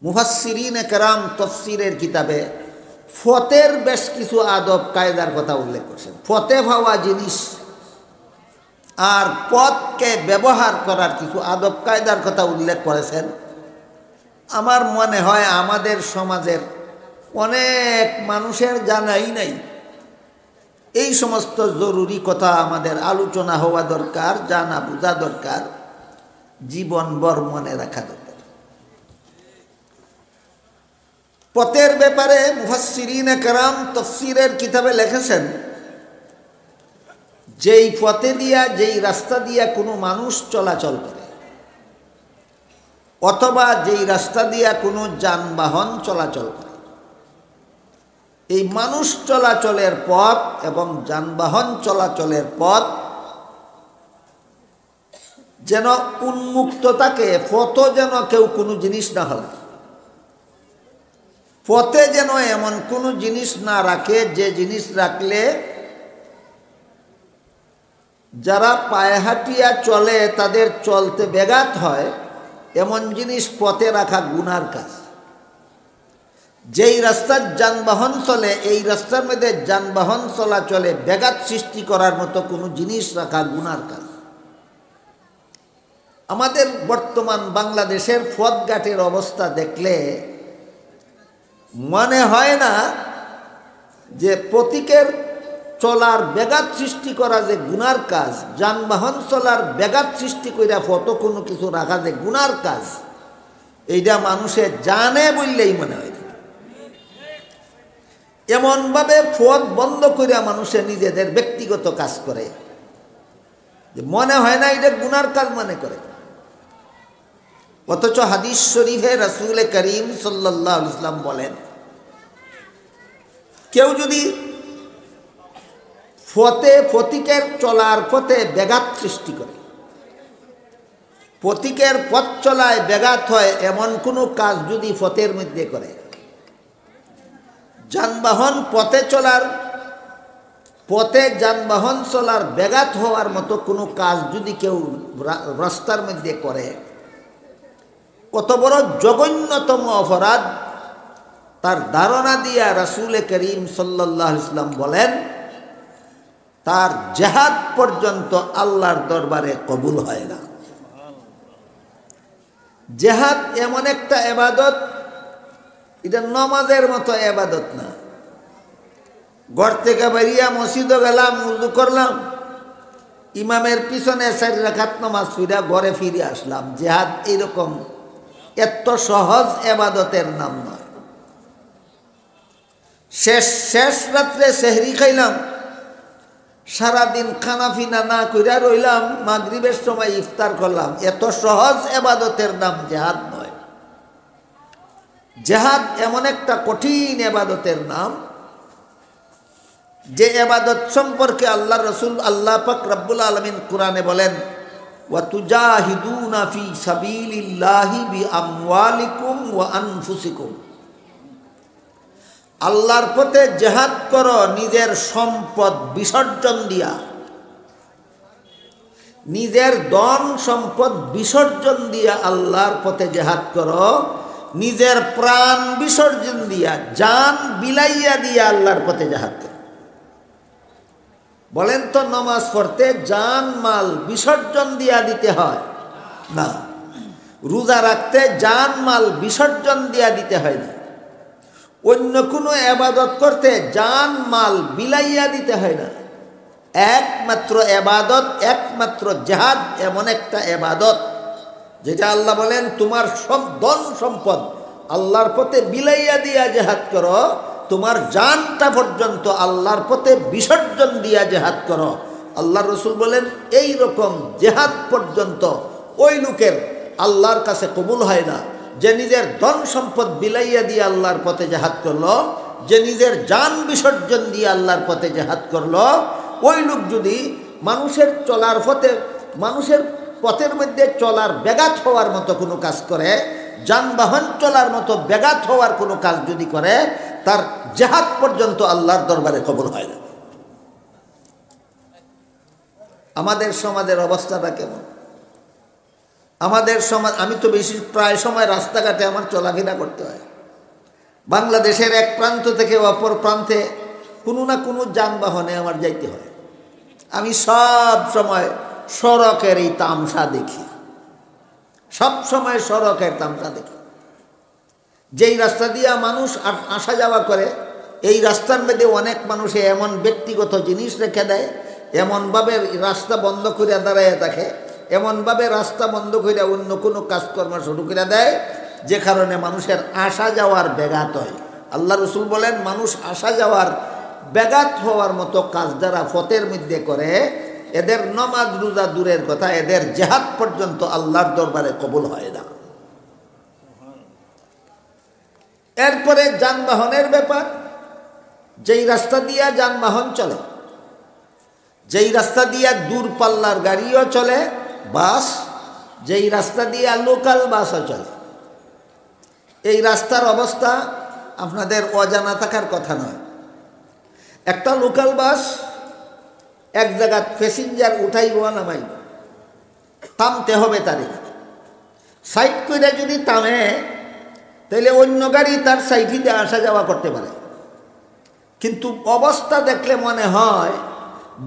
মুফাসসিরিনে কেরাম তফসিরের কিতাবে ফতের বেশ কিছু আদব কায়দার কথা উল্লেখ করছেন। ফতে পাওয়া জিনিস আর পথকে ব্যবহার করার কিছু আদব কায়দার কথা উল্লেখ করেছেন। আমার মনে হয় আমাদের সমাজের অনেক মানুষের জানাই নাই। এই সমস্ত জরুরি কথা আমাদের আলোচনা হওয়া দরকার, জানা বোঝা দরকার, জীবনভর মনে রাখা দরকার। পথের ব্যাপারে মুফাসসিরিনে কেরাম তাফসীরের কিতাবে লিখেছেন, যেই পথে দিয়া, যেই রাস্তা দিয়া কোনো মানুষ চলাচল করে অথবা যেই রাস্তা দিয়া কোনো যানবাহন চলাচল করে, এই মানুষ চলাচলের পথ এবং যানবাহন চলাচলের পথ যেন উন্মুক্ত থাকে। পথে যেন কেউ কোনো জিনিস না হয়, পথে যেন এমন কোনো জিনিস না রাখে যে জিনিস রাখলে যারা পায়ে হাঁটিয়া চলে তাদের চলতে ব্যাঘাত হয়, এমন জিনিস পথে রাখা গুনার কাজ। যেই রাস্তার যানবাহন চলে, এই রাস্তার মধ্যে যানবাহন চলাচলে ব্যাঘাত সৃষ্টি করার মতো কোনো জিনিস রাখা গুনার কাজ। আমাদের বর্তমান বাংলাদেশের পথঘাটের অবস্থা দেখলে মনে হয় না যে প্রতীকের চলার ব্যাঘাত সৃষ্টি করা যে গুনার কাজ, যানবাহন চলার ব্যাঘাত সৃষ্টি কইরা ফটো কোনো কিছু রাখা যে গুনার কাজ, এইটা মানুষে জানে বললেই মনে হয়। এমনভাবে পথ বন্ধ করিয়া মানুষে নিজেদের ব্যক্তিগত কাজ করে যে মনে হয় না এটা গুনার কাজ মনে করে। অথচ হাদিস শরীফে রাসূল করিম সাল্লাল্লাহু আলাইহি ওয়াসাল্লাম বলেন, কেউ যদি প্রতীকের চলার পথে ব্যাঘাত সৃষ্টি করে, প্রতীকের পথ চলায় ব্যাঘাত হয় এমন কোনো কাজ যদি পথের মধ্যে করে, যানবাহন পথে যানবাহন চলার ব্যাঘাত হওয়ার মতো কোনো কাজ যদি কেউ রাস্তার মধ্যে করে, কত বড় জঘন্যতম অপরাধ তার ধারণা দিয়া রাসূল করিম সাল্লাল্লাহু আলাইহি ওয়াসাল্লাম বলেন, তার জিহাদ পর্যন্ত আল্লাহর দরবারে কবুল হয় না। জিহাদ এমন একটা ইবাদত, এটা নামাজের মতো ইবাদত না। ঘর থেকে বেরিয়ে মসজিদে গেলাম, ওযু করলাম, ইমামের পিছনে 4 রাকাত নামাজ পড়ে ঘরে ফিরে আসলাম। জিহাদ এরকম এত সহজ ইবাদতের নাম নয়। শেষ রাত্রে সেহরি খাইলাম, সারাদিন খানাফিনা না কইরা রইলাম, মাগরিবের সময় ইফতার করলাম, এত সহজ ইবাদতের নাম জিহাদ নয়। জিহাদ এমন একটা কঠিন ইবাদতের নাম যে ইবাদত সম্পর্কে আল্লাহ রাসূল আল্লাহ পাক রব্বুল আলামিন কোরআনে বলেন, ওয়া তুজাহিদুনা ফি সাবিলিল্লাহি বিআমওয়ালিকুম ওয়া আনফুসিকুম। আল্লাহর পথে জিহাদ করো নিজের সম্পদ বিসর্জন দিয়া, নিজের ধন সম্পদ বিসর্জন দিয়া আল্লাহর পথে জিহাদ করো, নিজের প্রাণ বিসর্জন দিয়া, জান বিলাইয়া দিয়া আল্লাহর পথে জিহাদ করো। বলেন তো, নামাজ পড়তে জান মাল বিসর্জন দিয়া দিতে হয় না? রোজা রাখতে জান মাল বিসর্জন দিয়া দিতে হয় না? অন্য কোনো ইবাদত করতে জান মাল বিলাইয়া দিতে হয় না? একমাত্র ইবাদত, একমাত্র জিহাদ এমন একটা ইবাদত যেটা আল্লাহ বলেন, তোমার সব ধন সম্পদ আল্লাহর পথে বিলাইয়া দিয়া জিহাদ করো, তোমার জানটা পর্যন্ত আল্লাহর পথে বিসর্জন দিয়া জিহাদ করো। আল্লাহ রাসূল বলেন, এই রকম জিহাদ পর্যন্ত ওই লোকের আল্লাহর কাছে কবুল হয় না যে নিজের ধন সম্পদ বিলাইয়া দিয়ে আল্লাহর পথে জিহাদ করলো, যে নিজের জান বিসর্জন দিয়ে আল্লাহর পথে জিহাদ করলো। ওই লোক যদি মানুষের চলার পথে, মানুষের পথের মধ্যে চলার ব্যাঘাত হওয়ার মতো কোনো কাজ করে, যানবাহন চলার মতো ব্যাঘাত হওয়ার কোনো কাজ যদি করে, তার জিহাদ পর্যন্ত আল্লাহর দরবারে কবুল হয় না। আমাদের সমাজের অবস্থাটা কেমন? আমাদের সমাজ, আমি তো বেশি প্রায় সময় রাস্তাঘাটে আমার চলাফেরা করতে হয়। বাংলাদেশের এক প্রান্ত থেকে অপর প্রান্তে কোনো না কোনো যানবাহনে আমার যাইতে হয়। আমি সব সময় সড়কের এই তামসা দেখি, সব সময় সড়কের তামসা দেখি। যেই রাস্তা দিয়ে মানুষ আসা যাওয়া করে, এই রাস্তার মধ্যে অনেক মানুষে এমন ব্যক্তিগত জিনিস রেখে দেয়, এমনভাবে রাস্তা বন্ধ করে দাঁড়ায় থাকে, এমনভাবে রাস্তা বন্ধ করে অন্য কোনো কাজকর্ম শুরু করে দেয়, যে কারণে মানুষের আসা যাওয়ার ব্যাঘাত হয়। আল্লাহ রসুল বলেন, মানুষ আসা যাওয়ার ব্যাঘাত হওয়ার মতো কাজ যারা ফতের মধ্যে করে, এদের নামাজ রোজা দূরের কথা, এদের জিহাদ পর্যন্ত আল্লাহর দরবারে কবুল হয় না। এরপরে যানবাহনের ব্যাপার। যেই রাস্তা দিয়া যানবাহন চলে, যেই রাস্তা দিয়া দূরপাল্লার গাড়িও চলে, বাস, যেই রাস্তা দিয়া লোকাল বাসও চলে, এই রাস্তার অবস্থা আপনাদের অজানা থাকার কথা নয়। একটা লোকাল বাস এক জায়গায় প্যাসেঞ্জার উঠাইব নামাইব, থামতে হবে তারে। সাইড করে যদি থামে, তাহলে অন্য গাড়ি তার সাইডে আসা যাওয়া করতে পারে। কিন্তু অবস্থা দেখলে মনে হয়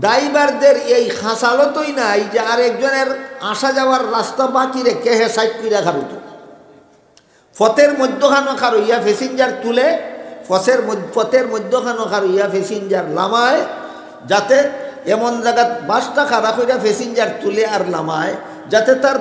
ড্রাইভারদের এই খাসালতই নাই যে আরেকজনের আসা যাওয়ার রাস্তা বাকি রেখে হে সাইড করে খারুত। ফতের মধ্যখানো খারইয়া প্যাসেঞ্জার তুলে, ফতের মধ্যখানো খারইয়া প্যাসেঞ্জার লামায়, যাতে এমন জায়গা বাসটা খারাপ হইয়া প্যাসেঞ্জার তুলে আর লামায়, যাতে তার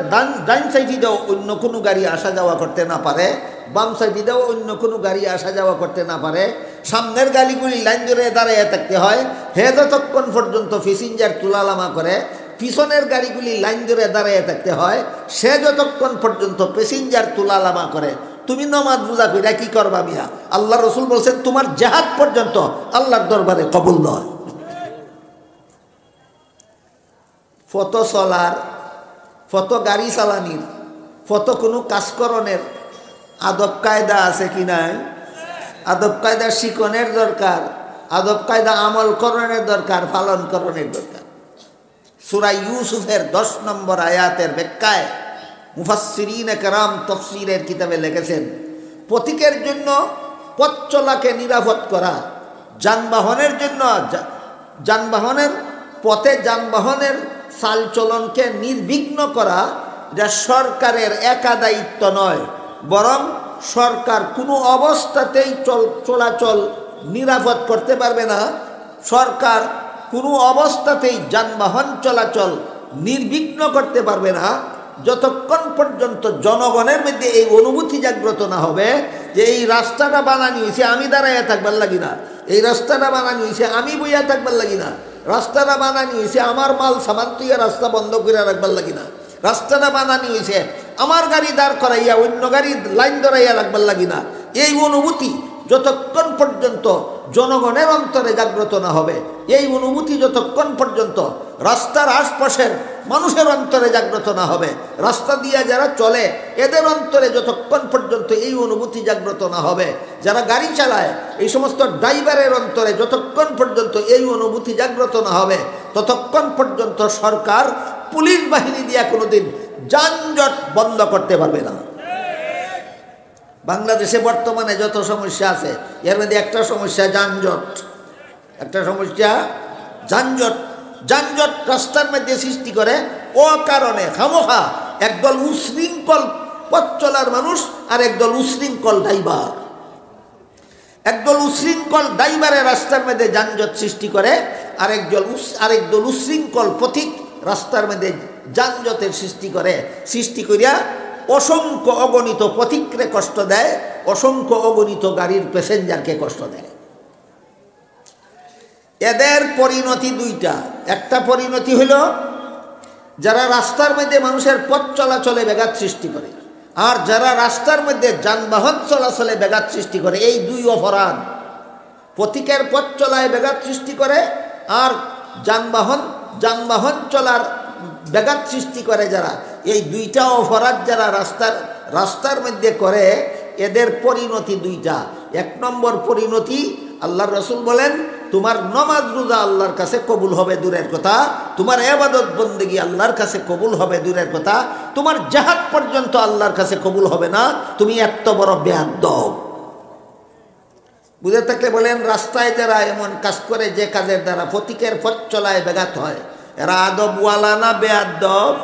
ডাইন সাইডে দেও অন্য কোনো গাড়ি আসা যাওয়া করতে না পারে, বাম সাইডে দেও অন্য কোনো গাড়ি আসা যাওয়া করতে না পারে। সামনের গাড়িগুলি লাইন ধরে দাঁড়িয়ে থাকতে হয়, হে যতক্ষণ পর্যন্ত প্যাসেঞ্জার তুলালামা করে। পিছনের গাড়িগুলি লাইন ধরে দাঁড়িয়ে থাকতে হয়, সে যতক্ষণ পর্যন্ত প্যাসেঞ্জার তুলালামা করে। তুমি নামাজ রোজা কইরা কি করবা মিয়া? আল্লাহ রসুল বলছেন, তোমার জিহাদ পর্যন্ত আল্লাহর দরবারে কবুল নয়। ফত চলার, ফত গাড়ি চালানির, ফত কোনো কাজকরণের আদব কায়দা আছে কি নাই? আদব কায়দা শিখনের দরকার, আদব কায়দা আমল করণের দরকার, পালন করণের দরকার। সূরা ইউসুফের 10 নম্বর আয়াতের ব্যাখ্যায় মুফাসসিরিনে কেরাম তাফসীরের কিতাবে লিখেছেন, প্রতীকের জন্য পথ চলাকে নিরাপদ করা, যানবাহনের জন্য যানবাহনের পথে যানবাহনের চালচলনকে নির্বিঘ্ন করা, এটা সরকারের একা দায়িত্ব নয়, বরং সরকার কোনো অবস্থাতেই চলাচল নিরাপদ করতে পারবে না। সরকার কোনো অবস্থাতেই যানবাহন চলাচল নির্বিঘ্ন করতে পারবে না যতক্ষণ পর্যন্ত জনগণের মধ্যে এই অনুভূতি জাগ্রত না হবে যে এই রাস্তাটা বানানি হয়েছে আমি দাঁড়াইয়া থাকবার লাগি না, এই রাস্তাটা বানানি হয়েছে আমি বইয়া থাকবার লাগি না, রাস্তাটা বানানি হয়েছে আমার মাল সামান তুইয়া রাস্তা বন্ধ করে রাখবার লাগি না, রাস্তাটা বানানি হয়েছে আমার গাড়ি দাঁড় করাইয়া অন্য গাড়ি লাইন ধরাইয়া রাখবার লাগি না। এই অনুভূতি যতক্ষণ পর্যন্ত জনগণের অন্তরে জাগ্রত না হবে, এই অনুভূতি যতক্ষণ পর্যন্ত রাস্তার আশপাশের মানুষের অন্তরে জাগ্রত না হবে, রাস্তা দিয়ে যারা চলে এদের অন্তরে যতক্ষণ পর্যন্ত এই অনুভূতি জাগ্রত না হবে, যারা গাড়ি চালায় এই সমস্ত ড্রাইভারের অন্তরে যতক্ষণ পর্যন্ত এই অনুভূতি জাগ্রত না হবে, ততক্ষণ পর্যন্ত সরকার পুলিশ বাহিনী দিয়ে কোনোদিন যানজট বন্ধ করতে পারবে না। বাংলাদেশে বর্তমানে যত সমস্যা আছে এর মধ্যে একটা সমস্যা যানজট, একটা সমস্যা যানজট। যানজট রাস্তার মধ্যে সৃষ্টি করে ও কারণে খামোখা একদল উশৃঙ্খল পথ চলার মানুষ আর একদল উশৃঙ্খল ড্রাইভার, একদল উশৃঙ্খল ড্রাইভারের রাস্তার মধ্যে যানজট সৃষ্টি করে, আরেকদল উশৃঙ্খল পথিক রাস্তার মধ্যে যানজটের সৃষ্টি করে। সৃষ্টি করিয়া অসংখ্য অগণিত পথিকরে কষ্ট দেয়, অসংখ্য অগণিত গাড়ির প্যাসেঞ্জারকে কষ্ট দেয়। এদের পরিণতি দুইটা। একটা পরিণতি হলো যারা রাস্তার মধ্যে মানুষের পথ চলাচলে ব্যাঘাত সৃষ্টি করে, আর যারা রাস্তার মধ্যে যানবাহন চলাচলে ব্যাঘাত সৃষ্টি করে। এই দুই অপরাধ, পথিকের পথ চলায় ব্যাঘাত সৃষ্টি করে আর যানবাহন চলার ব্যাঘাত সৃষ্টি করে যারা, এই দুইটা অপরাধ যারা রাস্তার মধ্যে করে এদের পরিণতি দুইটা। এক নম্বর পরিণতি, আল্লাহর রাসূল বলেন তোমার নমাজ রোজা আল্লাহর কাছে কবুল হবে দূরের কথা, তোমার ইবাদত বন্দেগী আল্লাহর কাছে কবুল হবে দূরের কথা, তোমার জিহাদ পর্যন্ত আল্লাহর কাছে কবুল হবে না। তুমি এত বড় বেয়াদব। বুঝে থাকলে বলেন, রাস্তায় যারা এমন কাজ করে যে কাজের দ্বারা ফতিকের পথ চলায় ব্যাঘাত হয়, এরা আদবওয়ালা না বেয়াদব?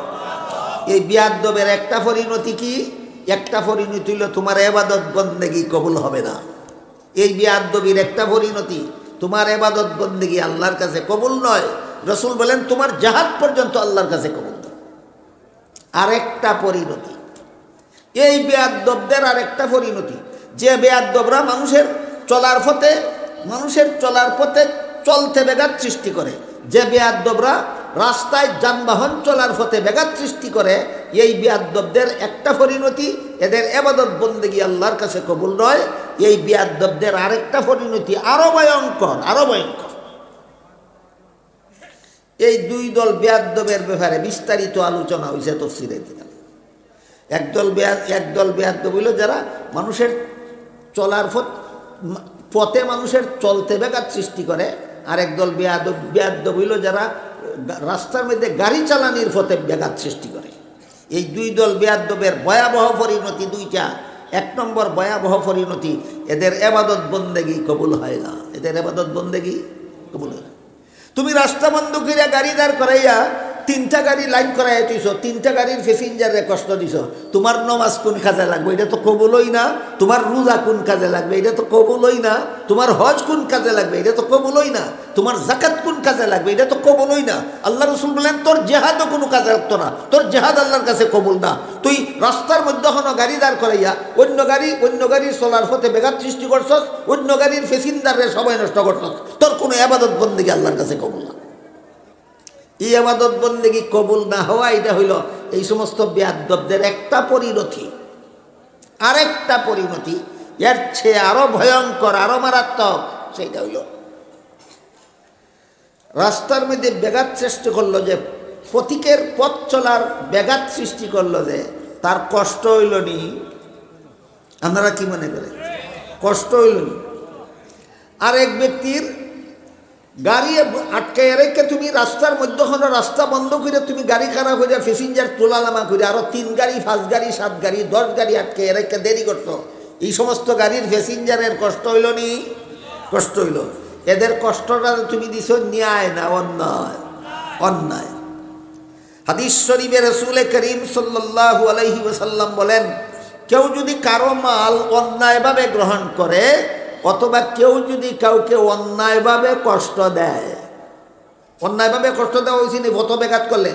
এই বেয়াদবের একটা পরিণতি কি? একটা পরিণতি হলো তোমার ইবাদত বন্দেগী কবুল হবে না। এই বেয়াদবির একটা পরিণতি, তোমার ইবাদত বন্দেগী আল্লাহর কাছে কবুল নয়। রাসূল বলেন তোমার জিহাদ পর্যন্ত আল্লাহর কাছে কবুল নয়। আরেকটা পরিণতি এই বেয়াদবদের, আরেকটা পরিণতি, যে বেয়াদবরা মানুষের চলার পথে চলতে ব্যাঘাত সৃষ্টি করে, যে বেয়াদবরা রাস্তায় যানবাহন চলার পথে ব্যাঘাত সৃষ্টি করে, এই বেয়াদবদের একটা পরিণতি, এদের ইবাদত বন্দেগী আল্লাহর কাছে কবুল নয়। এই বেয়াদবদের আরেকটা পরিণতি আরো ভয়ঙ্কর, আরো ভয়ঙ্কর। এই দুই দল বেয়াদবের ব্যাপারে বিস্তারিত আলোচনা হয়েছে তাফসীরে কিতাবে। একদল বেয়াদব হইল যারা মানুষের চলার পথে মানুষের চলতে ব্যাঘাত সৃষ্টি করে, আর একদল বেয়াদব হইল যারা রাস্তার মধ্যে গাড়ি চালানির পথে ব্যাঘাত সৃষ্টি করে। এই দুই দল বেয়াদবের ভয়াবহ পরিণতি দুইটা। এক নম্বর ভয়াবহ পরিণতি, এদের ইবাদত বন্দেগী কবুল হয় না, এদের ইবাদত বন্দেগী কবুল হয় না। তুমি রাস্তা বন্ধ করে গাড়ি দাঁড় করাইয়া তিনটা গাড়ি লাইন করাইয়া দিছ, তিনটা গাড়ির প্যাসেঞ্জারে কষ্ট দিছ, তোমার নমাজ কোন কাজে লাগবে? এটা তো কবুলই না। তোমার রোজা কোন কাজে লাগবে? এটা তো কবুলই না। তোমার হজ কোন কাজে লাগবে? এটা তো কবুলই না। তোমার যাকাত কোন কাজে লাগবে? এটা তো কবুলই না। আল্লাহ রাসূল বলেন তোর জিহাদও কোনো কাজে লাগতো না, তোর জিহাদ আল্লাহর কাছে কবুল না। তুই রাস্তার মধ্যে কোনো গাড়ি দাঁড় করাইয়া অন্য গাড়ির চলার পথে ব্যাঘাত সৃষ্টি করছস, অন্য গাড়ির প্যাসেঞ্জারের সময় নষ্ট করছস, তোর কোনো ইবাদত বন্দেগী আল্লাহর কাছে কবুল না। এই ইবাদত বন্দেগী কবুল না হওয়া, এটা হইল এই সমস্ত বেয়াদবদের একটা পরিণতি। আরেকটা পরিণতি এর চেয়ে আরো ভয়ঙ্কর, আরো মারাত্মক, সেইটা হইল রাস্তার মধ্যে ব্যাঘাত সৃষ্টি করলো, যে পথিকের পথ চলার ব্যাঘাত সৃষ্টি করলো, যে তার কষ্ট হইল নি। আপনারা কি মনে করেন? কষ্ট হইল নি। আর এক ব্যক্তির গাড়ি আটকে রেখে তুমি রাস্তার মধ্যখানে রাস্তা বন্ধ করে তুমি গাড়ি খারাপ হয়ে প্যাসেঞ্জার তোলালামা করে আরো 3 গাড়ি 5 গাড়ি 7 গাড়ি 10 গাড়ি আটকে রেখে দেরি করতো, এই সমস্ত গাড়ির প্যাসেঞ্জারের কষ্ট হইল নি? কষ্ট হইল। এদের কষ্টটা তুমি দিছ ন্যায় না অন্যায়? অন্যায়। হাদিস শরীফে রাসূল করিম সাল্লাল্লাহু আলাইহি ওয়াসাল্লাম বলেন, কেউ যদি কারো মাল অন্যায়ভাবে গ্রহণ করে, অথবা কেউ যদি কাউকে অন্যায়ভাবে কষ্ট দেয়, অন্যায়ভাবে কষ্ট দেওয়া হয়েছে না? পথ ব্যাঘাত করলে,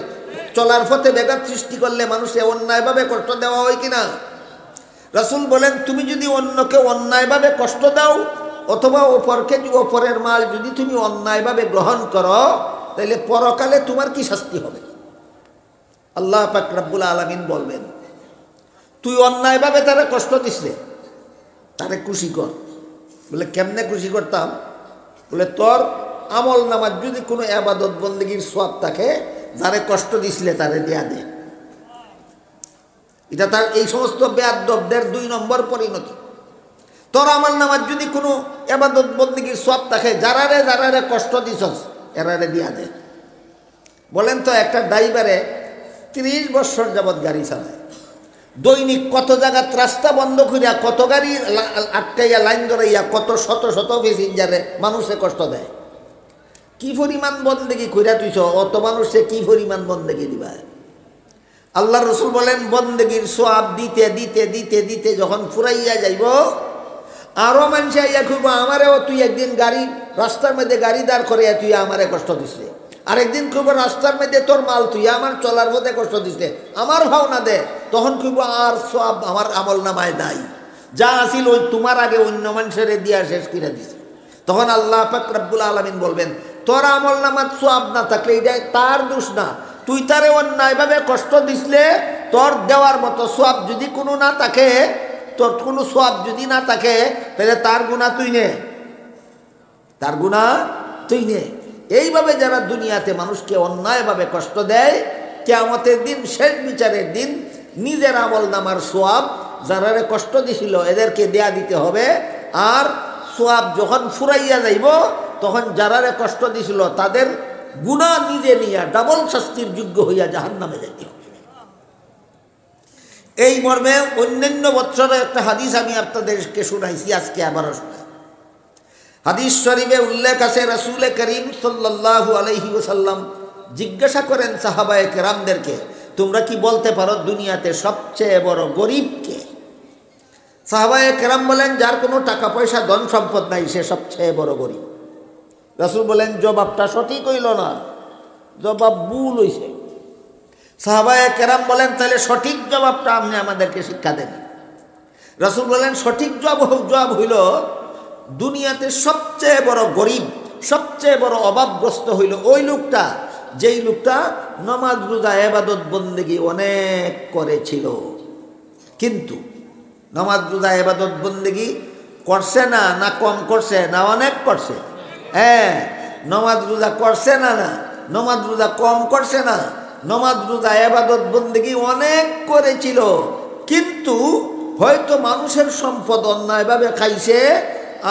চলার পথে ব্যাঘাত সৃষ্টি করলে মানুষে অন্যায়ভাবে কষ্ট দেওয়া হয় কিনা? রাসূল বলেন, তুমি যদি অন্যকে অন্যায়ভাবে কষ্ট দাও, অথবা অপরের মাল যদি তুমি অন্যায়ভাবে গ্রহণ করো, তাহলে পরকালে তোমার কি শাস্তি হবে? আল্লাহ পাক রব্বুল আলামিন বলবেন, তুই অন্যায়ভাবে তারা কষ্ট দিছিলে, তারে খুশি কর। বলে কেমনে খুশি করতাম? বলে তোর আমল নামাজ যদি কোনো ইবাদত বন্দেগীর সওয়াব থাকে, যারে কষ্ট দিছিলে তারে দেয়া দে। এটা তার এই সমস্ত বেয়াদবদের 2 নম্বর পরিণতি। তোর আমল নামাজ যদি কোনো ইবাদত বন্দেগীর সওয়াব থাকে, যারারে কষ্ট দিছস এরারে দিয়া দে। বলেন তো, একটা ড্রাইভারে 30 বছর যাবৎ গাড়ি চালায়, দৈনিক কত জায়গাত রাস্তা বন্ধ করিয়া, কত গাড়ি আটকাইয়া লাইন ধরাইয়া, কত শত শত প্যাসেঞ্জারে মানুষে কষ্ট দেয়। কি পরিমাণ বন্দেগী কইরা তুইছ, অত মানুষে কি পরিমাণ বন্দেগী দিবা? আল্লাহ রাসূল বলেন, বন্দেগীর সওয়াব দিতে দিতে দিতে দিতে যখন ফুরাইয়া যাইব, আরো মানুষ আইয়া খুব আমারেও তুই একদিন রাস্তার মধ্যে গাড়ি দাঁড় করিয়া তুই আমারে কষ্ট দিছে, আরেকদিন কইব রাস্তার মধ্যে তোর মাল তুই আমার চলার পথে কষ্ট দিছে, আমার ভাবনা দে। তখন কইব আর সব আমার আমল নামায় নাই, যা আসিল ওই তোমার আগে অন্য মানুষের দিয়া শেষ করে দিছে। তখন আল্লাহ পাক রব্বুল আলামিন বলবেন, তোর আমল নামার সওয়াব না থাকলে এটা তার দোষ না, তুই তারে অন্যায়ভাবে কষ্ট দিছিলে, তোর দেওয়ার মতো সওয়াব যদি কোনো না থাকে, তোর কোনো সওয়াব যদি না থাকে, তাহলে তার গুনাহ তুই নে, তার গুনাহ তুই নে। এইভাবে যারা দুনিয়াতে মানুষকে অন্যায়ভাবে কষ্ট দেয়, কিয়ামতের দিন, শেষ বিচারের দিন, নিজের আমল নামার সওয়াব যারারে কষ্ট দিছিল এদেরকে দেয়া দিতে হবে। আর সওয়াব যখন ফুরাইয়া যাইব, তখন যারারে কষ্ট দিছিল তাদের গুনাহ নিজে নিয়া ডাবল শাস্তির যোগ্য হইয়া জাহান্নামে যাইতে হবে। এই মর্মে অন্যান্য বছরে একটা হাদিস আমি আপনাদেরকে শুনাইছি, আজকে আবারও শোনাই। হাদিস শরীফে উল্লেখ আছে, রাসূল করিম সাল্লাল্লাহু আলাইহি ওয়াসাল্লাম জিজ্ঞাসা করেন সাহাবায়ে কেরামদেরকে, তোমরা কি বলতে পারো দুনিয়াতে সবচেয়ে বড় গরিব কে? সাহাবায়ে কেরাম বলেন, যার কোনো টাকা পয়সা ধন সম্পদ নাই সে সবচেয়ে বড় গরিব। রাসূল বলেন, জবাবটা সঠিক হইল না, জবাব ভুল হইছে। সাহাবায়ে কেরাম বলেন, তাহলে সঠিক জবাবটা আপনি আমাদেরকে শিক্ষা দেন। রাসূল বলেন, সঠিক জবাব হইল, দুনিয়াতে সবচেয়ে বড় গরিব, সবচেয়ে বড় অভাবগ্রস্ত হইল ওই লোকটা যেই লোকটা নামাজ রোজা ইবাদত বন্দেগী অনেক করেছিল, কিন্তু নামাজ রোজা ইবাদত বন্দেগী করছে না, না কম করছে না অনেক করছে? হ্যাঁ, নামাজ রোজা করছে না, না নামাজ রোজা কম করছে না, নামাজ রোজা ইবাদত বন্দেগী অনেক করেছিল, কিন্তু হয়তো মানুষের সম্পদ অন্যায়ভাবে খাইছে,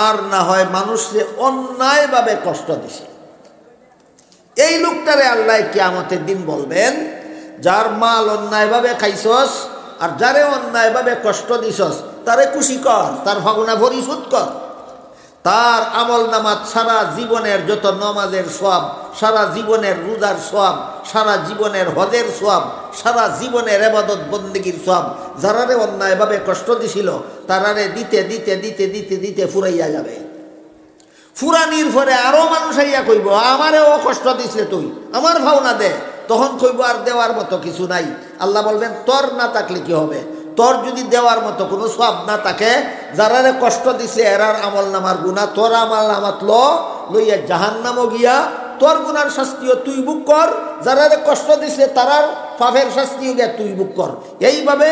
আর না হয় মানুষকে অন্যায়ভাবে কষ্ট দিছে। এই লোকটারে আল্লাহ কিয়ামতের দিন বলবেন, যার মাল অন্যায়ভাবে খাইছস আর যারে অন্যায়ভাবে কষ্ট দিছস তারে খুশি কর, তার ভাবনা পরিশোধ কর। তার আমল নামাজ সারা জীবনের যত নমাজের সওয়াব, সারা জীবনের রোজার সওয়াব, সারা জীবনের হজের সওয়াব, সারা জীবনের ইবাদত বন্দেগীর সওয়াব যারারে অন্যায়ভাবে কষ্ট দিছিল তারারে দিতে দিতে দিতে দিতে দিতে ফুরাইয়া যাবে। ফুরানির পরে আরো মানুষ আইয়া কইব, আমারেও কষ্ট দিছে তুই, আমার ভাবনা দে। তখন কইব, আর দেওয়ার মতো কিছু নাই। আল্লাহ বলবেন, তোর না থাকলে কি হবে? তোর যদি দেওয়ার মতো কোনো সওয়াব না থাকে, যারারে কষ্ট দিছে এরার আমল নামার গুনাহ তোর আমল নামাত লইয়া জাহান্নামও গিয়া তোর গুনার শাস্তিও তুই বুক কর, যারারে কষ্ট দিছে তারার পাপের শাস্তিও গিয়া তুই বুক কর। এইভাবে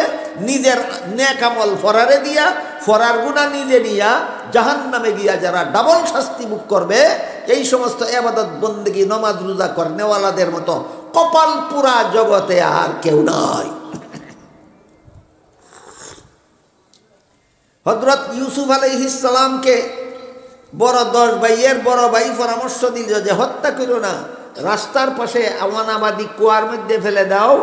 নিজের নেক আমল ফরারে দিয়া ফরার গুনাহ নিজে নিয়া জাহান্নামে গিয়া যারা ডাবল শাস্তি বুক করবে, এই সমস্ত ইবাদত বন্দেগী নামাজ রোজা করনেওয়ালাদের মতো কপাল পুরা জগতে আর কেউ নাই। হযরত ইউসুফ আলাইহিস সালামকে বড় 10 ভাইয়ের বড় ভাই পরামর্শ দিল যে হত্যা করো না, রাস্তার পাশে আমানাবাদী কুয়ার মধ্যে ফেলে দাও,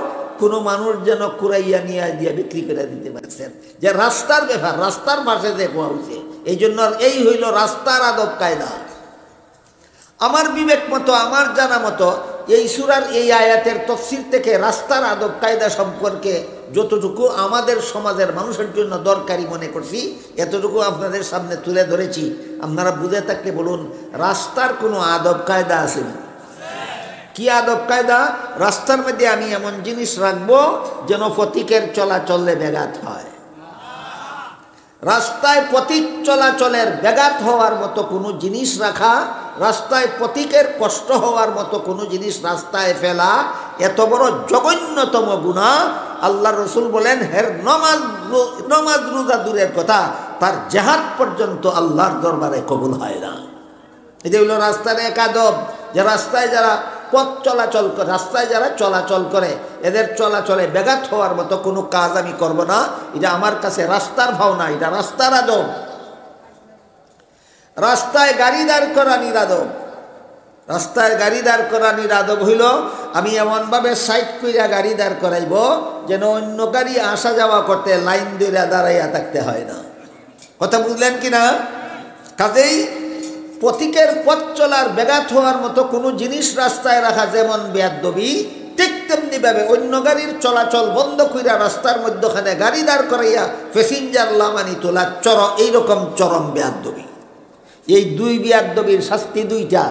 কোনো মানুষ যেন কুড়াইয়া নিয়ে দিয়ে বিক্রি করে দিতে পারছেন। যে রাস্তার ব্যাপার, রাস্তার পাশে যে কুয়া হয়েছে, এই জন্য এই হইল রাস্তার আদব কায়দা। আমার বিবেক মতো, আমার জানা মতো এই সূরার এই আয়াতের তাফসীর থেকে রাস্তার আদব কায়দা সম্পর্কে যতটুকু আমাদের সমাজের মানুষের জন্য দরকারি মনে করছি, এতটুকু আপনাদের সামনে তুলে ধরেছি। আপনারা বুঝে থাকলে বলুন, রাস্তার কোনো আদব কায়দা আছে না? কি আদব কায়দা? রাস্তার মধ্যে আমি এমন জিনিস রাখবো যেন পথিকের চলাচলে ব্যাঘাত হয়। রাস্তায় পথিক চলাচলের ব্যাঘাত হওয়ার মতো কোনো জিনিস রাখা, রাস্তায় পথিকের কষ্ট হওয়ার মতো কোনো জিনিস রাস্তায় ফেলা এত বড় জঘন্যতম গুনাহ। আল্লাহ রসুল বলেন, হের নমাজ রোজা দূরের কথা, তার জিহাদ পর্যন্ত আল্লাহর দরবারে কবুল হয় না। এটা হইল রাস্তার এক আদব, যে রাস্তায় যারা পথ চলাচল করে, রাস্তায় যারা চলাচল করে, এদের চলাচলে ব্যাঘাত হওয়ার মতো কোনো কাজ আমি করব না। এটা আমার কাছে রাস্তার ভাবনা, এটা রাস্তার আদব। রাস্তায় গাড়ি দাঁড় করানির আদব, রাস্তায় গাড়ি দাঁড় করানির আদব হইল আমি এমনভাবে সাইড কইরা গাড়ি দাঁড় করাইব যেন অন্য গাড়ি আসা যাওয়া করতে লাইন ধরে দাঁড়াইয়া থাকতে হয় না। কথা বুঝলেন কি না? কাজেই পথিকের পথ চলার ব্যাঘাত হওয়ার মতো কোনো জিনিস রাস্তায় রাখা যেমন বেয়াদবি, ঠিক তেমনিভাবে অন্য গাড়ির চলাচল বন্ধ কইরা রাস্তার মধ্যখানে গাড়ি দাঁড় করাইয়া প্যাসেঞ্জার লামানি তোলা এইরকম চরম বেয়াদবি। এই দুই বেয়াদবির শাস্তি দুইটা।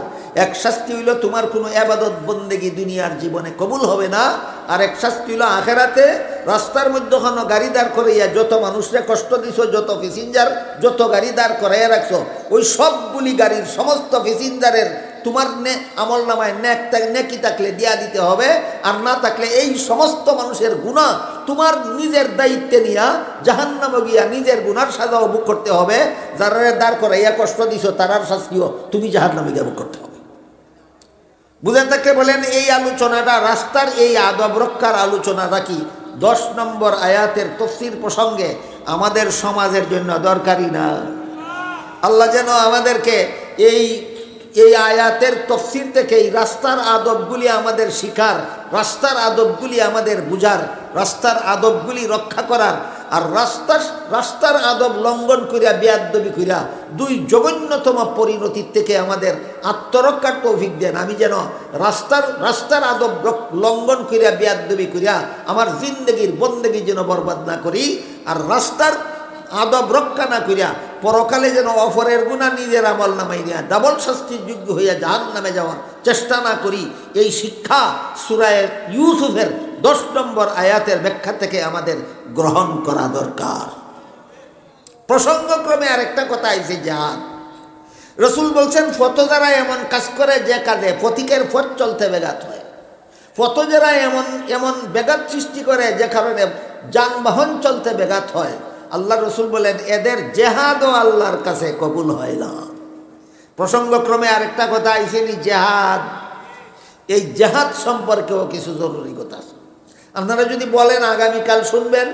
এক শাস্তি হইল তোমার কোনো ইবাদত বন্দেগী দুনিয়ার জীবনে কবুল হবে না, আর এক শাস্তি হইল আখেরাতে রাস্তার মধ্যখানে গাড়ি দাঁড় করাইয়া যত মানুষরে কষ্ট দিছো, যত প্যাসেঞ্জার, যত গাড়ি দাঁড় করাইয়া রাখছো, ওই সবগুলি গাড়ির সমস্ত প্যাসেঞ্জারের তোমার আমল নামায় নেকি থাকলে দিয়া দিতে হবে, আর না থাকলে এই সমস্ত মানুষের গুনাহ তোমার নিজের দায়িত্বে নিয়া জাহান্নামে গিয়া নিজের গুনার সাজাও ভোগ করতে হবে। যারা দাঁড় করাইয়া কষ্ট দিছো তারার শাস্তিও তুমি জাহান্নামে গিয়া ভোগ করতে হবে। বুঝে থাকলে বলেন, এই আলোচনাটা রাস্তার এই আদব রক্ষার আলোচনা রাখি 10 নম্বর আয়াতের তাফসীর প্রসঙ্গে আমাদের সমাজের জন্য দরকারি না। আল্লাহ যেন আমাদেরকে এই এই আয়াতের তফসির থেকে এই রাস্তার আদবগুলি আমাদের শিখার, রাস্তার আদবগুলি আমাদের বুঝার, রাস্তার আদবগুলি রক্ষা করার, আর রাস্তার আদব লঙ্ঘন করিয়া বেয়াদবি করিয়া দুই জঘন্যতম পরিণতির থেকে আমাদের আত্মরক্ষার তৌফিক দেন। আমি যেন রাস্তার আদব লঙ্ঘন করিয়া বেয়াদবি করিয়া আমার জিন্দগির বন্দেগি যেন বরবাদ না করি, আর রাস্তার আদব রক্ষা না করিয়া পরকালে যেন অপরের গুণা নিজের আমল নামাই নিয়া ডাবল শাস্তির যোগ্য হইয়া জাহান্নামে যাওয়ার চেষ্টা না করি। এই শিক্ষা সূরা ইউসুফের 10 নম্বর আয়াতের ব্যাখ্যা থেকে আমাদের গ্রহণ করা দরকার। প্রসঙ্গক্রমে আরেকটা কথা আইছে, জিহাদ। রসুল বলছেন, ফত যারা এমন কাজ করে যে কাজে ফতিকের ফত চলতে বেগাত হয়, ফত যারা এমন বেগাত সৃষ্টি করে যে কারণে যানবাহন চলতে বেগাত হয়, আল্লাহ রসুল বলেন এদের জেহাদও আল্লাহর কাছে কবুল হয় না। প্রসঙ্গক্রমে আরেকটা কথা আইসেনি, জেহাদ। এই জেহাদ সম্পর্কেও কিছু জরুরি কথা আছে। আপনারা যদি বলেন আগামীকাল শুনবেন,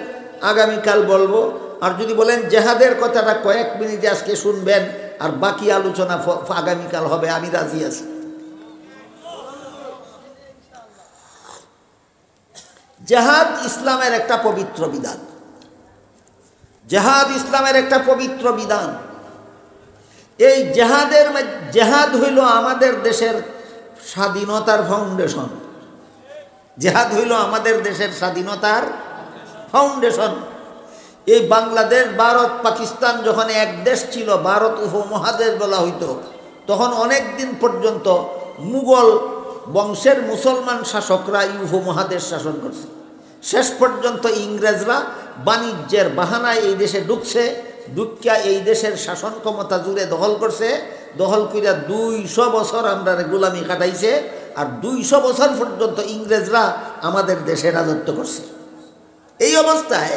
আগামীকাল বলবো, আর যদি বলেন জেহাদের কথাটা কয়েক মিনিটে আজকে শুনবেন আর বাকি আলোচনা আগামীকাল হবে, আমি রাজি আছি। জেহাদ ইসলামের একটা পবিত্র বিধান, জেহাদ ইসলামের একটা পবিত্র বিধান। এই জেহাদ হইল আমাদের দেশের স্বাধীনতার ফাউন্ডেশন। জেহাদ হইল আমাদের দেশের স্বাধীনতার ফাউন্ডেশন। এই বাংলাদেশ, ভারত, পাকিস্তান যখন এক দেশ ছিল, ভারত উপমহাদেশ বলা হইতো, তখন অনেক দিন পর্যন্ত মুঘল বংশের মুসলমান শাসকরা এই উপমহাদেশ শাসন করছে। শেষ পর্যন্ত ইংরেজরা বাণিজ্যের বাহানায় এই দেশে ঢুকছে, ঢুকিয়া এই দেশের শাসন ক্ষমতা জুড়ে দখল করছে। দখল করিয়া 200 বছর আমরা গোলামি কাটাইছে, আর 200 বছর পর্যন্ত ইংরেজরা আমাদের দেশে রাজত্ব করছে। এই অবস্থায়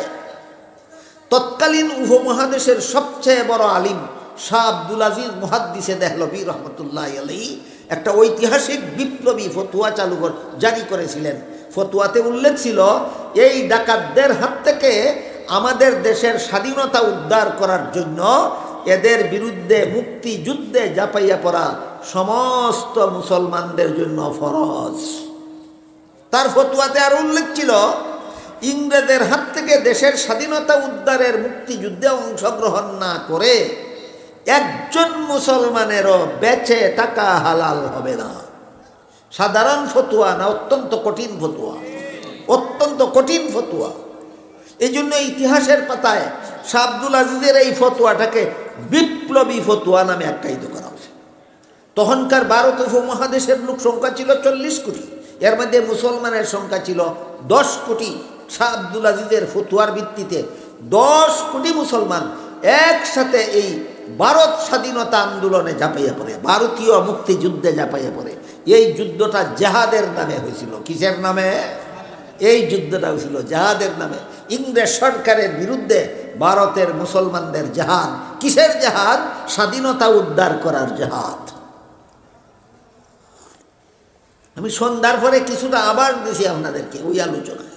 তৎকালীন উপমহাদেশের সবচেয়ে বড় আলিম শাহ আব্দুল আজিজ মুহাদ্দিসে দেহলভী রহমতুল্লাহ আলাইহি একটা ঐতিহাসিক বিপ্লবী ফতুয়া জারি করেছিলেন। ফতুয়াতে উল্লেখ ছিল, এই ডাকাতদের হাত থেকে আমাদের দেশের স্বাধীনতা উদ্ধার করার জন্য এদের বিরুদ্ধে মুক্তিযুদ্ধে ঝাঁপাইয়া পড়া সমস্ত মুসলমানদের জন্য ফরজ। তার ফতুয়াতে আর উল্লেখ ছিল, ইংরেজের হাত থেকে দেশের স্বাধীনতা উদ্ধারের মুক্তিযুদ্ধে অংশগ্রহণ না করে একজন মুসলমানেরও বেঁচে টাকা হালাল হবে না। সাধারণ ফতুয়া না, অত্যন্ত কঠিন ফতুয়া, অত্যন্ত কঠিন ফতুয়া। এই জন্য ইতিহাসের পাতায় শাহ আব্দুল আজিজের এই ফতুয়াটাকে বিপ্লবী ফতুয়া নামে আখ্যায়িত করা হয়েছে। তখনকার ভারত উপমহাদেশের লোক সংখ্যা ছিল 40 কোটি, এর মধ্যে মুসলমানের সংখ্যা ছিল 10 কোটি। শাহ আব্দুল আজিজের ফতুয়ার ভিত্তিতে 10 কোটি মুসলমান একসাথে এই ভারত স্বাধীনতা আন্দোলনে ঝাঁপাইয়া পড়ে, ভারতীয় মুক্তিযুদ্ধে ঝাঁপাইয়া পড়ে। এই যুদ্ধটা জেহাদের নামে হয়েছিল। কিসের নামে? এই যুদ্ধটা হয়েছিল জেহাদের নামে। ইংরেজ সরকারের বিরুদ্ধে ভারতের মুসলমানদের জেহাদ। কিসের জেহাদ? স্বাধীনতা উদ্ধার করার জেহাদ। আমি সন্ধ্যার পরে কিছুটা আবার দিছি আপনাদেরকে ওই আলোচনায়।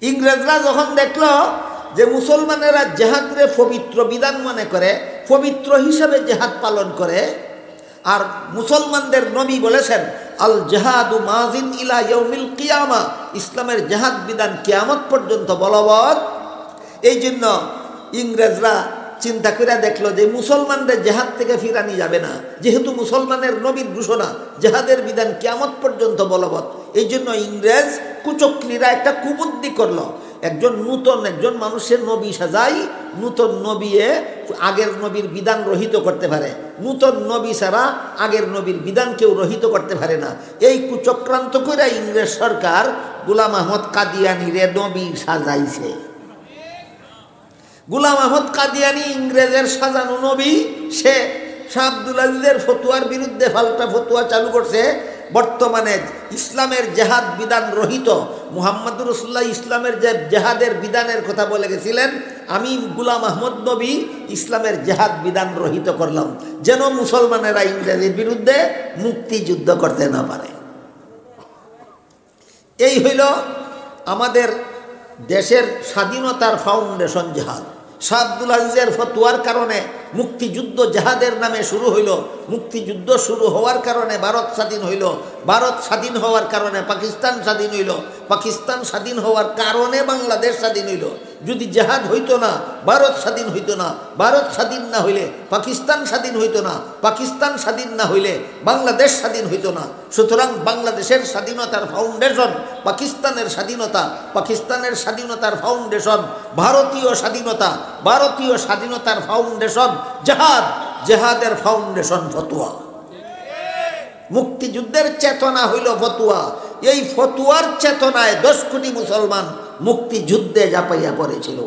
ইংরেজরা যখন দেখলো যে মুসলমানেরা জেহাদরে পবিত্র বিধান মনে করে, পবিত্র হিসাবে জেহাদ পালন করে, আর মুসলমানদের নবী বলেছেন আল জেহাদু মাজিন ইলা ইয়াউমিল কিয়ামা, ইসলামের জেহাদ বিধান কিয়ামত পর্যন্ত বলবৎ। এই জন্য ইংরেজরা চিন্তা করে দেখলো যে মুসলমানদের জেহাদ থেকে ফিরানি যাবে না, যেহেতু মুসলমানের নবীর ঘোষণা জেহাদের বিধান কিয়ামত পর্যন্ত বলবৎ। এই জন্য ইংরেজ কুচক্রীরা একটা কুবুদ্ধি করলো, একজন মানুষের নবী সাজাই, নূতন নবীয়ে আগের নবীর বিধান রহিত করতে পারে, নূতন নবী ছাড়া আগের নবীর বিধান কেউ রহিত করতে পারে না। এই কুচক্রান্ত করে ইংরেজ সরকার গোলাম আহমদ কাদিয়ানিরে নবী সাজাইছে। গোলাম আহমদ কাদিয়ানি ইংরেজের সাজানো নবী, সে শাহ আব্দুল আজিজের ফতুয়ার বিরুদ্ধে পাল্টা ফতুয়া চালু করছে। বর্তমানে ইসলামের জেহাদ বিধান রহিত, মুহাম্মদুর রাসূলুল্লাহ ইসলামের যে জেহাদের বিধানের কথা বলে গেছিলেন, আমি গোলাম আহমদ নবী ইসলামের জেহাদ বিধান রহিত করলাম, যেন মুসলমানেরা ইংরেজের বিরুদ্ধে মুক্তিযুদ্ধ করতে না পারে। এই হইল আমাদের দেশের স্বাধীনতার ফাউন্ডেশন জেহাদ। শাহ আব্দুল আজিজের ফতোয়ার কারণে মুক্তিযুদ্ধ জেহাদের নামে শুরু হইল। মুক্তিযুদ্ধ শুরু হওয়ার কারণে ভারত স্বাধীন হইল। ভারত স্বাধীন হওয়ার কারণে পাকিস্তান স্বাধীন হইল। পাকিস্তান স্বাধীন হওয়ার কারণে বাংলাদেশ স্বাধীন হইল। যদি জেহাদ হইতো না, ভারত স্বাধীন হইতো না। ভারত স্বাধীন না হইলে পাকিস্তান স্বাধীন হইতো না। পাকিস্তান স্বাধীন না হইলে বাংলাদেশ স্বাধীন হইতো না। সুতরাং বাংলাদেশের স্বাধীনতার ফাউন্ডেশন পাকিস্তানের স্বাধীনতা, পাকিস্তানের স্বাধীনতার ফাউন্ডেশন ভারতীয় স্বাধীনতা, ভারতীয় স্বাধীনতার ফাউন্ডেশন জেহাদ, জেহাদের ফাউন্ডেশন ফতোয়া। মুক্তিযুদ্ধের চেতনা হইল ফতুয়া। এই ফতুয়ার চেতনায় 10 কোটি মুসলমান মুক্তিযুদ্ধে ঝাঁপাইয়া পড়েছিল।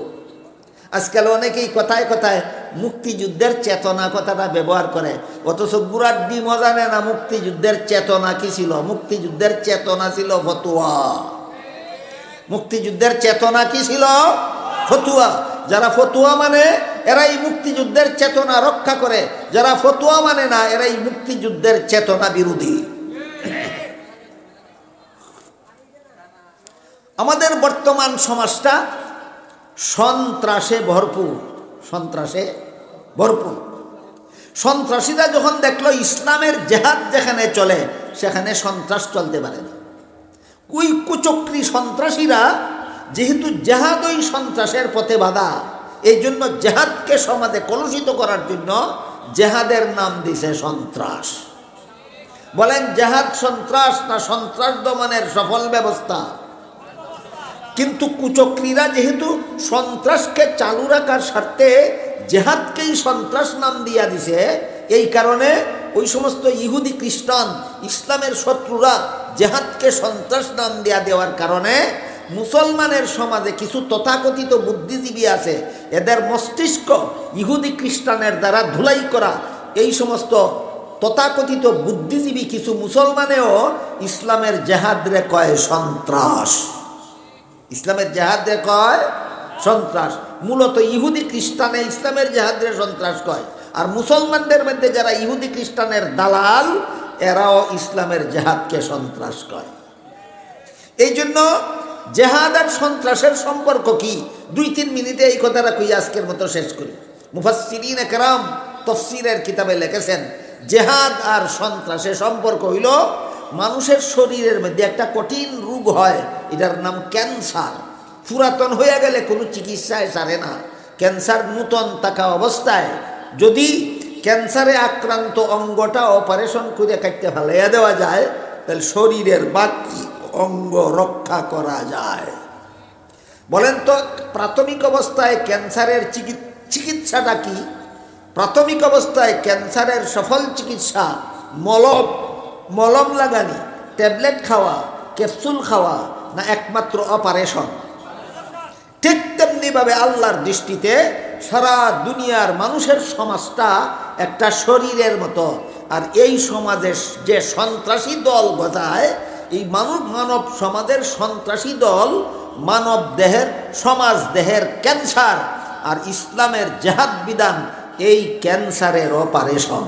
আজকাল অনেকেই কথায় কথায় মুক্তিযুদ্ধের চেতনা কথাটা ব্যবহার করে, অথচ গুড়ার ডিমও জানে না মুক্তিযুদ্ধের চেতনা কি ছিল। মুক্তিযুদ্ধের চেতনা ছিল ফতুয়া। মুক্তিযুদ্ধের চেতনা কি ছিল? ফতুয়া। যারা ফতুয়া মানে এরাই মুক্তিযুদ্ধের চেতনা রক্ষা করে, যারা ফতুয়া মানে না এরাই মুক্তিযুদ্ধের চেতনা বিরোধী। আমাদের বর্তমান সমাজটা সন্ত্রাসে ভরপুর, সন্ত্রাসে ভরপুর। সন্ত্রাসীরা যখন দেখলো ইসলামের জেহাদ যেখানে চলে সেখানে সন্ত্রাস চলতে পারে না। ওই কুচক্রী সন্ত্রাসীরা যেহেতু জেহাদ ওই সন্ত্রাসের পথে বাধা, এই জন্য জেহাদকে সমাজে কলুষিত করার জন্য জেহাদের নাম দিছে সন্ত্রাস। বলেন জেহাদ সন্ত্রাস না সন্ত্রাস দমনের সফল ব্যবস্থা? কিন্তু কুচক্রীরা যেহেতু সন্ত্রাসকে চালু রাখার স্বার্থে জেহাদকেই সন্ত্রাস নাম দিয়া দিছে, এই কারণে ওই সমস্ত ইহুদি খ্রিস্টান ইসলামের শত্রুরা জেহাদকে সন্ত্রাস নাম দিয়া দেওয়ার কারণে মুসলমানের সমাজে কিছু তথাকথিত বুদ্ধিজীবী আছে, এদের মস্তিষ্ক ইহুদি খ্রিস্টানের দ্বারা ধুলাই করা। এই সমস্ত তথাকথিত বুদ্ধিজীবী কিছু মুসলমানেও ইসলামের জেহাদরে কয় সন্ত্রাস। ইসলামের জেহাদরে কয় সন্ত্রাস। মূলত ইহুদি খ্রিস্টানে ইসলামের জেহাদরে সন্ত্রাস কয়, আর মুসলমানদের মধ্যে যারা ইহুদি খ্রিস্টানের দালাল এরাও ইসলামের জেহাদকে সন্ত্রাস কয়। এই জন্য জেহাদ আর সন্ত্রাসের সম্পর্ক কি 2-3 মিনিটে এই কথাটা কই আজকের মতো শেষ করি। মুফাসসিরিন একরাম তাফসীরের কিতাবে লিখেছেন জেহাদ আর সন্ত্রাসের সম্পর্ক হইল মানুষের শরীরের মধ্যে একটা কঠিন রোগ হয়, এটার নাম ক্যান্সার। পুরাতন হয়ে গেলে কোনো চিকিৎসায় সারে না। ক্যান্সার নূতন থাকা অবস্থায় যদি ক্যান্সারে আক্রান্ত অঙ্গটা অপারেশন করে কাটতে ফেলাইয়া দেওয়া যায় তাহলে শরীরের বাকি অঙ্গ রক্ষা করা যায়। বলেন তো প্রাথমিক অবস্থায় ক্যান্সারের চিকিৎসাটা কি? প্রাথমিক অবস্থায় ক্যান্সারের সফল চিকিৎসা মলম লাগানি, ট্যাবলেট খাওয়া, ক্যাপসুল খাওয়া না একমাত্র অপারেশন? ঠিক তেমনিভাবে আল্লাহর দৃষ্টিতে সারা দুনিয়ার মানুষের সমাজটা একটা শরীরের মতো। আর এই সমাজে যে সন্ত্রাসী দল গজায়, এই মানব সমাজের সন্ত্রাসী দল মানব দেহের সমাজ দেহের ক্যান্সার, আর ইসলামের জেহাদ বিধান এই ক্যান্সারের অপারেশন।